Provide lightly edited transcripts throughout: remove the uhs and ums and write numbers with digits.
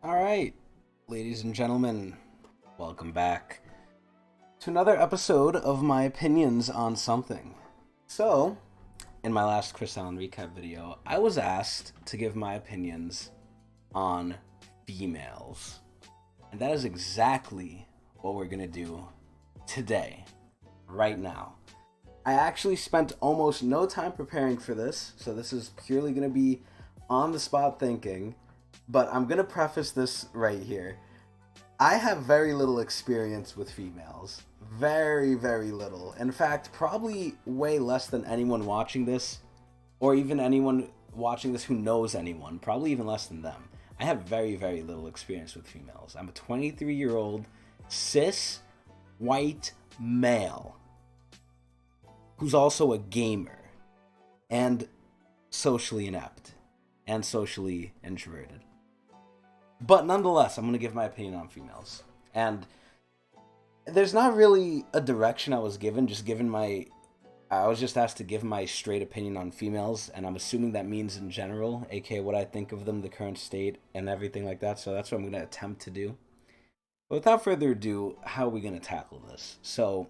All right, ladies and gentlemen, welcome back to another episode of my opinions on something. So, in my last Chris Allen recap video, I was asked to give my opinions on females. And that is exactly what we're going to do today, right now. I actually spent almost no time preparing for this, so this is purely going to be on the spot thinking. But I'm going to preface this right here. I have very little experience with females. Very, very little. In fact, probably way less than anyone watching this, or even anyone watching this who knows anyone. Probably even less than them. I have very, very little experience with females. I'm a 23-year-old cis white male who's also a gamer and socially inept and socially introverted. But nonetheless, I'm going to give my opinion on females. And there's not really a direction I was given, I was just asked to give my straight opinion on females, and I'm assuming that means in general, aka what I think of them, the current state, and everything like that, so that's what I'm going to attempt to do. But without further ado, how are we going to tackle this? So,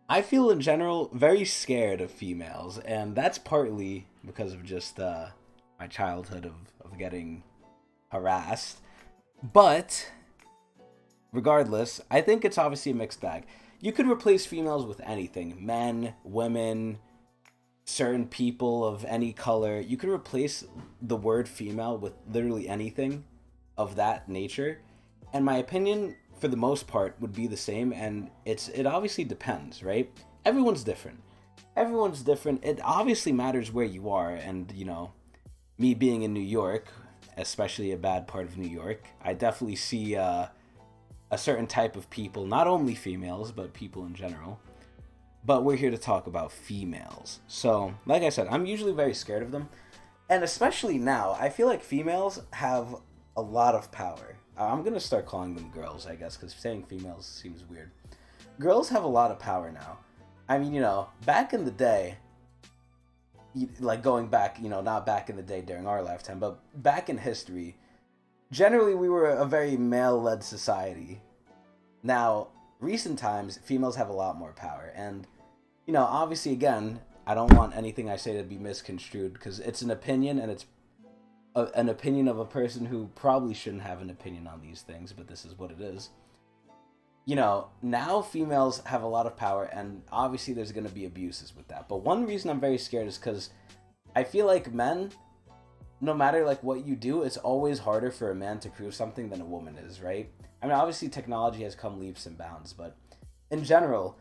I feel in general very scared of females, and that's partly because of just my childhood of getting harassed. But regardless, I think it's obviously a mixed bag. You could replace females with anything. Men, women, certain people of any color. You could replace the word female with literally anything of that nature. And my opinion, for the most part, would be the same. And it obviously depends, right? Everyone's different. Everyone's different. It obviously matters where you are. And, me being in New York, especially a bad part of New York, I definitely see a certain type of people, not only females, but people in general. But we're here to talk about females. So, like I said, I'm usually very scared of them. And especially now, I feel like females have a lot of power. I'm going to start calling them girls, I guess, because saying females seems weird. Girls have a lot of power now. I mean, back in the day, like going back, not back in the day during our lifetime, but back in history, generally we were a very male-led society. Now, recent times, females have a lot more power. And, obviously, again, I don't want anything I say to be misconstrued because it's an opinion and it's an opinion of a person who probably shouldn't have an opinion on these things, but this is what it is. Now females have a lot of power, and obviously there's going to be abuses with that. But one reason I'm very scared is because I feel like men, no matter like what you do, it's always harder for a man to prove something than a woman is, right? I mean, obviously technology has come leaps and bounds, but in general,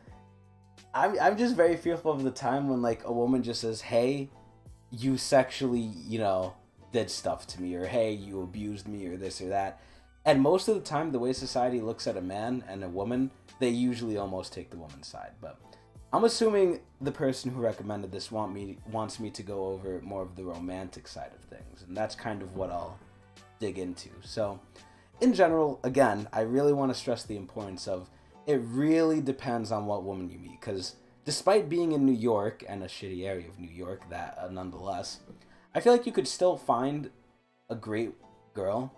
I'm just very fearful of the time when like a woman just says, "Hey, you sexually, did stuff to me," or "Hey, you abused me," or this or that. And most of the time, the way society looks at a man and a woman, they usually almost take the woman's side. But I'm assuming the person who recommended this wants me to go over more of the romantic side of things. And that's kind of what I'll dig into. So, in general, again, I really want to stress the importance of it really depends on what woman you meet. Because despite being in New York, and a shitty area of New York, that nonetheless, I feel like you could still find a great girl.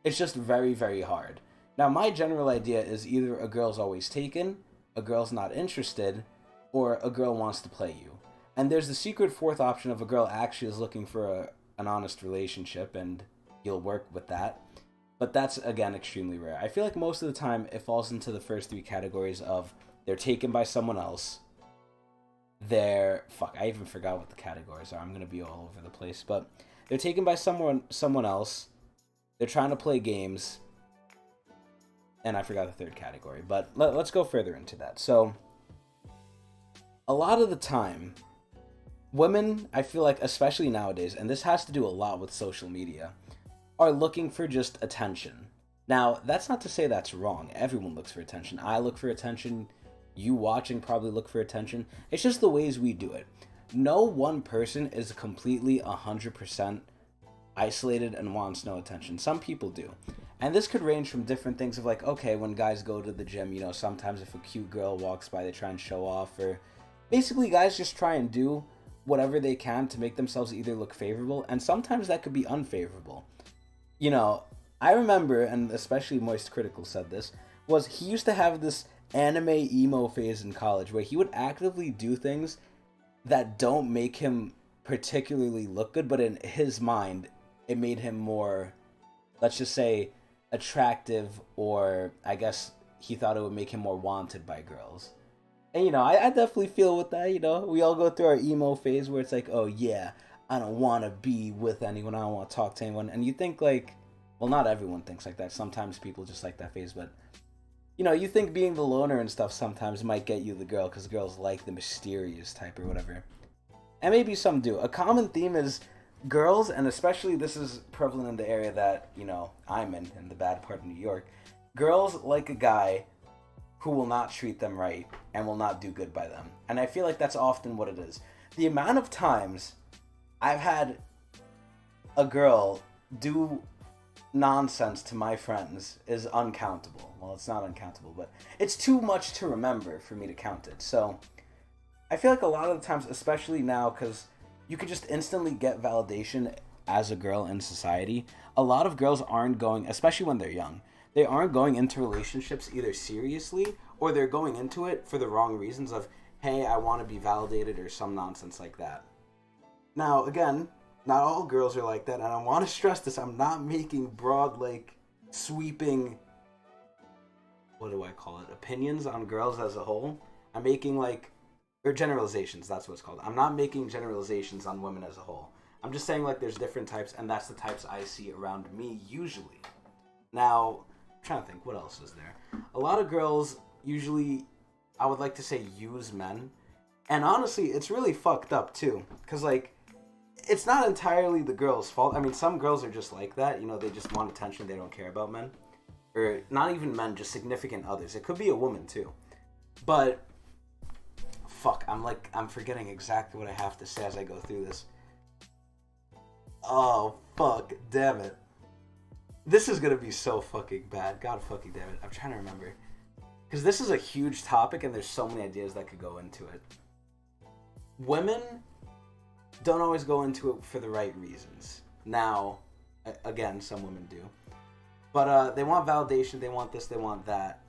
It's just very, very hard. Now, my general idea is either a girl's always taken, a girl's not interested, or a girl wants to play you. And there's the secret fourth option of a girl actually is looking for an honest relationship, and you'll work with that. But that's, again, extremely rare. I feel like most of the time it falls into the first three categories of they're taken by someone else, I even forgot what the categories are. I'm going to be all over the place. But they're taken by someone else, they're trying to play games, and I forgot the third category, but let's go further into that. So, a lot of the time, women, I feel like, especially nowadays, and this has to do a lot with social media, are looking for just attention. Now, that's not to say that's wrong. Everyone looks for attention. I look for attention. You watching probably look for attention. It's just the ways we do it. No one person is completely 100% isolated and wants no attention. Some people do. And this could range from different things of like, okay, when guys go to the gym, sometimes if a cute girl walks by, they try and show off, or basically guys just try and do whatever they can to make themselves either look favorable, and sometimes that could be unfavorable. I remember, and especially Moist Critical said this, was he used to have this anime emo phase in college where he would actively do things that don't make him particularly look good, but in his mind, it made him more, let's just say, attractive, or I guess he thought it would make him more wanted by girls. And, I definitely feel with that, We all go through our emo phase where it's like, oh, yeah, I don't want to be with anyone. I don't want to talk to anyone. And you think, like, well, not everyone thinks like that. Sometimes people just like that phase. But, you think being the loner and stuff sometimes might get you the girl because girls like the mysterious type or whatever. And maybe some do. A common theme is girls, and especially this is prevalent in the area that, I'm in the bad part of New York. Girls like a guy who will not treat them right and will not do good by them. And I feel like that's often what it is. The amount of times I've had a girl do nonsense to my friends is uncountable. Well, it's not uncountable, but it's too much to remember for me to count it. So I feel like a lot of the times, especially now, because you could just instantly get validation as a girl in society, a lot of girls aren't going, especially when they're young, they aren't going into relationships either seriously or they're going into it for the wrong reasons of, hey, I want to be validated or some nonsense like that. Now, again, not all girls are like that, and I want to stress this. I'm not making broad, like, sweeping, what do I call it, opinions on girls as a whole. I'm making, like, or generalizations, that's what it's called. I'm not making generalizations on women as a whole. I'm just saying, like, there's different types, and that's the types I see around me usually. Now, I'm trying to think, what else is there? A lot of girls usually, I would like to say, use men. And honestly, it's really fucked up, too. Because, like, it's not entirely the girl's fault. I mean, some girls are just like that. They just want attention. They don't care about men. Or not even men, just significant others. It could be a woman, too. But, fuck, I'm forgetting exactly what I have to say as I go through this. Oh, fuck, damn it. This is gonna be so fucking bad. God fucking damn it. I'm trying to remember. Because this is a huge topic and there's so many ideas that could go into it. Women don't always go into it for the right reasons. Now, again, some women do. But they want validation, they want this, they want that.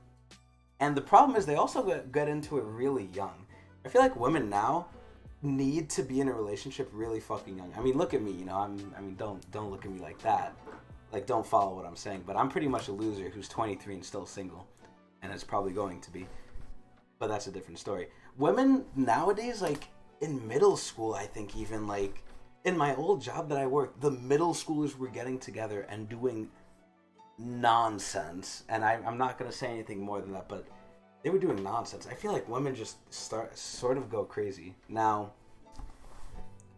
And the problem is they also get into it really young. I feel like women now need to be in a relationship really fucking young. I mean, look at me, don't look at me like that. Like, don't follow what I'm saying. But I'm pretty much a loser who's 23 and still single. And it's probably going to be. But that's a different story. Women nowadays, like, in middle school, I think even, like, in my old job that I worked, the middle schoolers were getting together and doing nonsense. And I'm not going to say anything more than that, but they were doing nonsense. I feel like women just sort of go crazy. Now,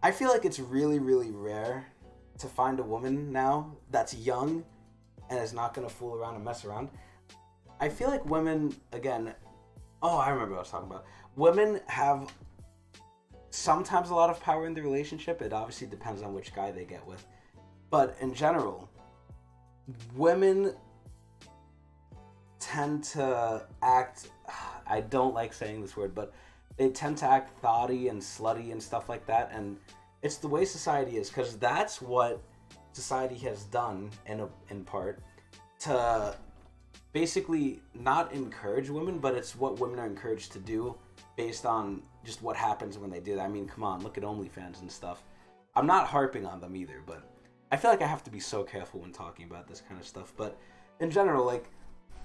I feel like it's really, really rare to find a woman now that's young and is not going to fool around and mess around. I feel like women, again, I remember what I was talking about. Women have sometimes a lot of power in the relationship. It obviously depends on which guy they get with. But in general, women tend to act, I don't like saying this word, but they tend to act thoughty and slutty and stuff like that. And it's the way society is, because that's what society has done in part to basically not encourage women, but it's what women are encouraged to do based on just what happens when they do that. I mean, come on, look at OnlyFans and stuff. I'm not harping on them either, but I feel like I have to be so careful when talking about this kind of stuff. But in general, like,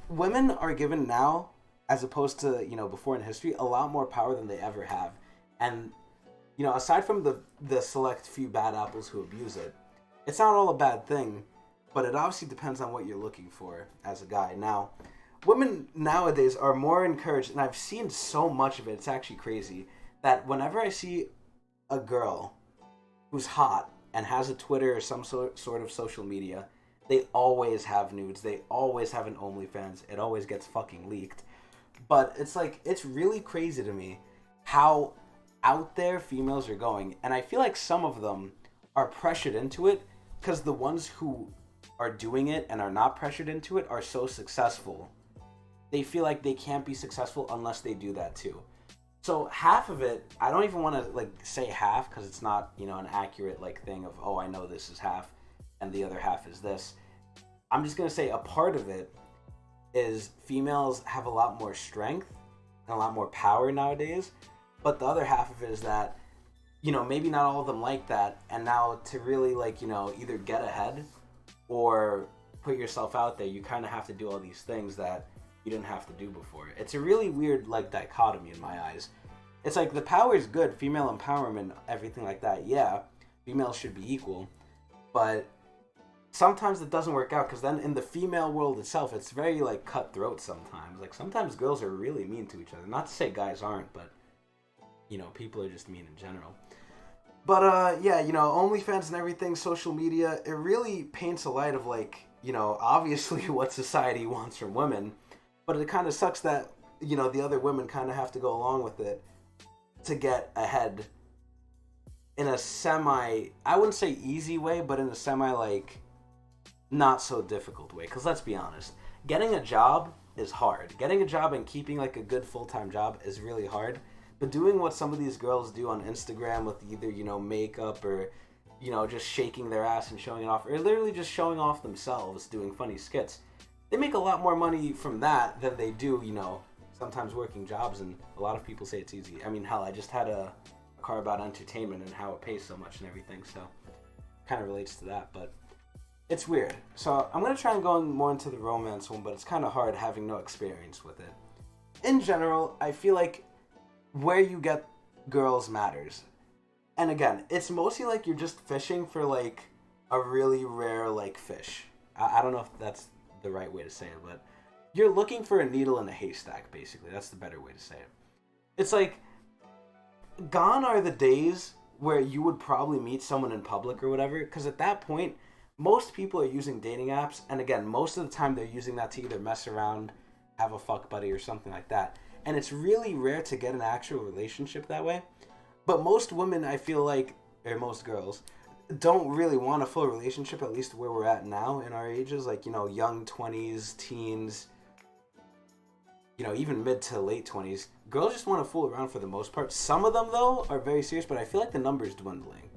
women are given now, as opposed to, before in history, a lot more power than they ever have. And, aside from the select few bad apples who abuse it, it's not all a bad thing, but it obviously depends on what you're looking for as a guy. Now, women nowadays are more encouraged, and I've seen so much of it, it's actually crazy, that whenever I see a girl who's hot and has a Twitter or some sort of social media, they always have nudes, they always have an OnlyFans, it always gets fucking leaked. But it's like, it's really crazy to me how out there females are going, and I feel like some of them are pressured into it because the ones who are doing it and are not pressured into it are so successful. They feel like they can't be successful unless they do that too. So half of it, I don't even want to say half because it's not, an accurate thing of, I know this is half and the other half is this. I'm just gonna say a part of it is females have a lot more strength and a lot more power nowadays. But the other half of it is that, maybe not all of them like that. And now to really either get ahead or put yourself out there, you kind of have to do all these things that you didn't have to do before. It's a really weird dichotomy in my eyes. It's like the power is good, female empowerment, everything like that. Yeah, females should be equal. But sometimes it doesn't work out, because then in the female world itself, it's very cutthroat sometimes. Sometimes girls are really mean to each other. Not to say guys aren't, but people are just mean in general. But yeah, OnlyFans and everything, social media, it really paints a light of obviously what society wants from women. But it kind of sucks that the other women kind of have to go along with it to get ahead in a semi, I wouldn't say easy way, but in a semi not so difficult way. Because let's be honest, getting a job is hard. Getting a job and keeping a good full-time job is really hard. But doing what some of these girls do on Instagram with either makeup or just shaking their ass and showing it off, or literally just showing off themselves doing funny skits, they make a lot more money from that than they do sometimes working jobs. And a lot of people say it's easy. I mean, hell, I just had a car about entertainment and how it pays so much and everything, so kind of relates to that. But it's weird. So I'm going to try and go more into the romance one, but it's kind of hard having no experience with it. In general, I feel like where you get girls matters. And again, it's mostly you're just fishing for a really rare fish. I don't know if that's the right way to say it, but you're looking for a needle in a haystack, basically. That's the better way to say it. It's gone are the days where you would probably meet someone in public or whatever, because at that point, most people are using dating apps, and again, most of the time they're using that to either mess around, have a fuck buddy, or something like that. And it's really rare to get an actual relationship that way. But most women, I feel or most girls, don't really want a full relationship, at least where we're at now in our ages. Young 20s, teens, even mid to late 20s. Girls just want to fool around for the most part. Some of them, though, are very serious, but I feel the number's dwindling.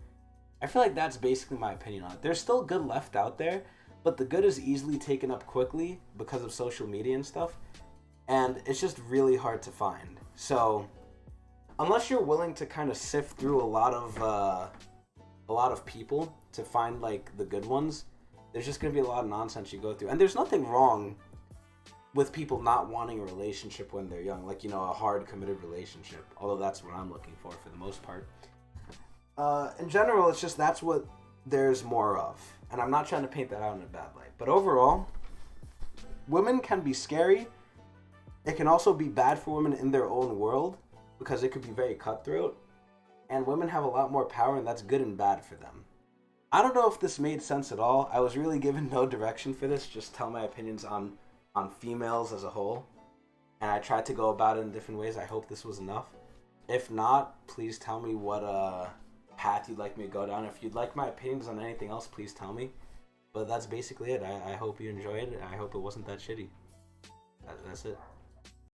I feel that's basically my opinion on it. There's still good left out there, but the good is easily taken up quickly because of social media and stuff. And it's just really hard to find. So unless you're willing to kind of sift through a lot of people to find the good ones, there's just going to be a lot of nonsense you go through. And there's nothing wrong with people not wanting a relationship when they're young, a hard committed relationship, although that's what I'm looking for the most part. In general, it's just that's what there's more of. And I'm not trying to paint that out in a bad light. But overall, women can be scary. It can also be bad for women in their own world, because it could be very cutthroat. And women have a lot more power, and that's good and bad for them. I don't know if this made sense at all. I was really given no direction for this, just tell my opinions on females as a whole. And I tried to go about it in different ways. I hope this was enough. If not, please tell me what path you'd like me to go down. If you'd like my opinions on anything else, please tell me. But that's basically it. I hope you enjoyed it. I hope it wasn't that shitty. That's it.